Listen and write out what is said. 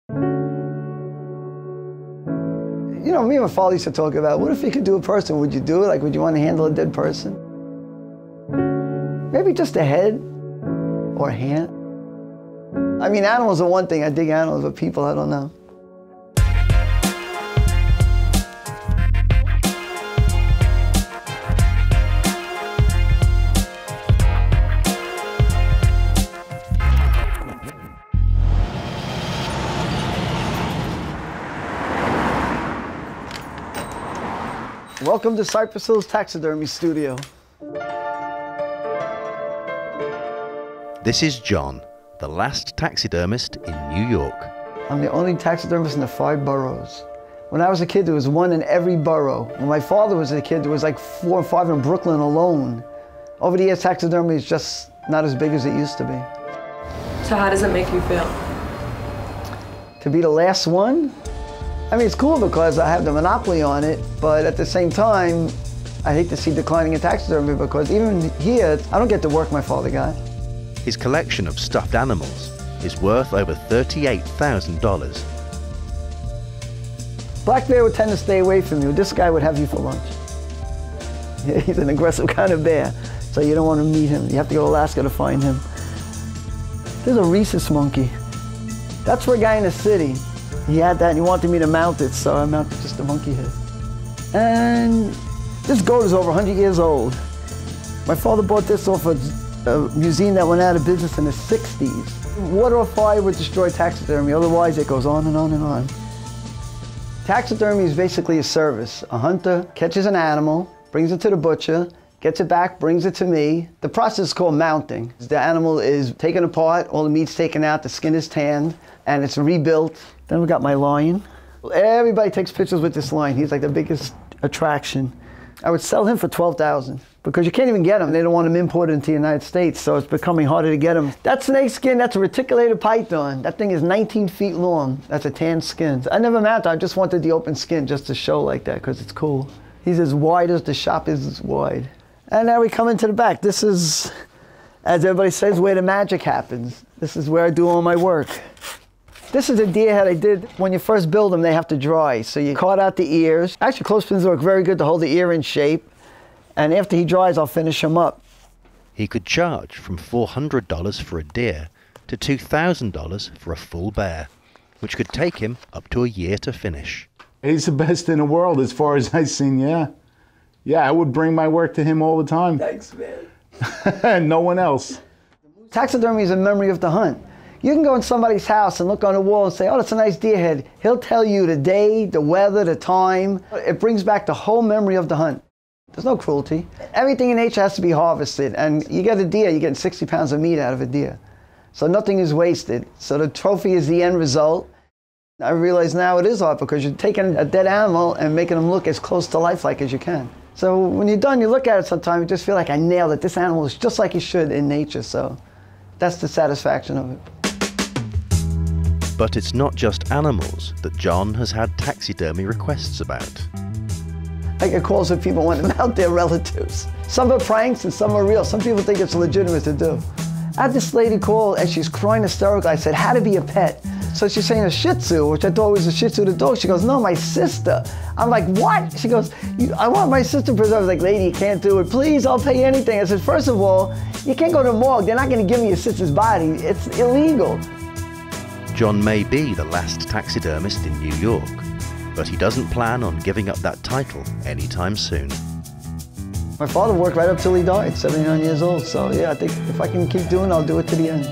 You know, me and my father used to talk about, what if you could do a person? Would you do it? Like, would you want to handle a dead person? Maybe just a head or a hand. I mean, animals are one thing. I dig animals, but people, I don't know. Welcome to Cypress Hills Taxidermy Studio. This is John, the last taxidermist in New York. I'm the only taxidermist in the 5 boroughs. When I was a kid, there was one in every borough. When my father was a kid, there was like 4 or 5 in Brooklyn alone. Over the years, taxidermy is just not as big as it used to be. So how does it make you feel? To be the last one? I mean, it's cool because I have the monopoly on it, but at the same time, I hate to see declining in taxidermy because even here, I don't get the work my father got. His collection of stuffed animals is worth over $38,000. Black bear would tend to stay away from you. This guy would have you for lunch. He's an aggressive kind of bear, so you don't want to meet him. You have to go to Alaska to find him. There's a rhesus monkey. That's for a guy in the city. He had that and he wanted me to mount it, so I mounted just a monkey head. And this goat is over 100 years old. My father bought this off a museum that went out of business in the 60s. Water or fire would destroy taxidermy, otherwise it goes on and on and on. Taxidermy is basically a service. A hunter catches an animal, brings it to the butcher, gets it back, brings it to me. The process is called mounting. The animal is taken apart, all the meat's taken out, the skin is tanned, and it's rebuilt. Then we got my lion. Everybody takes pictures with this lion. He's like the biggest attraction. I would sell him for $12,000 because you can't even get him. They don't want him imported into the United States, so it's becoming harder to get him. That snake skin, that's a reticulated python. That thing is 19 feet long. That's a tan skin. I never mounted, I just wanted the open skin just to show like that because it's cool. He's as wide as the shop is wide. And now we come into the back. This is, as everybody says, where the magic happens. This is where I do all my work. This is a deer head I did. When you first build them, they have to dry. So you cut out the ears. Actually, clothespins work very good to hold the ear in shape. And after he dries, I'll finish him up. He could charge from $400 for a deer to $2,000 for a full bear, which could take him up to a year to finish. He's the best in the world as far as I've seen, yeah. Yeah, I would bring my work to him all the time. Thanks, man. No one else. Taxidermy is a memory of the hunt. You can go in somebody's house and look on the wall and say, oh, that's a nice deer head. He'll tell you the day, the weather, the time. It brings back the whole memory of the hunt. There's no cruelty. Everything in nature has to be harvested. And you get a deer, you're getting 60 pounds of meat out of a deer. So nothing is wasted. So the trophy is the end result. I realize now it is art because you're taking a dead animal and making them look as close to lifelike as you can. So when you're done, you look at it sometimes, you just feel like I nailed it. This animal is just like it should in nature. So that's the satisfaction of it. But it's not just animals that John has had taxidermy requests about. I get calls from people wanting to mount their relatives. Some are pranks and some are real. Some people think it's legitimate to do. I had this lady call and she's crying hysterically. I said, how to be a pet? So she's saying a Shih Tzu, which I thought was a Shih Tzu the dog. She goes, no, my sister. I'm like, what? She goes, I want my sister preserved. I was like, lady, you can't do it. Please, I'll pay anything. I said, first of all, you can't go to the morgue. They're not going to give me your sister's body. It's illegal. John may be the last taxidermist in New York, but he doesn't plan on giving up that title anytime soon. My father worked right up till he died, 79 years old. So yeah, I think if I can keep doing it, I'll do it to the end.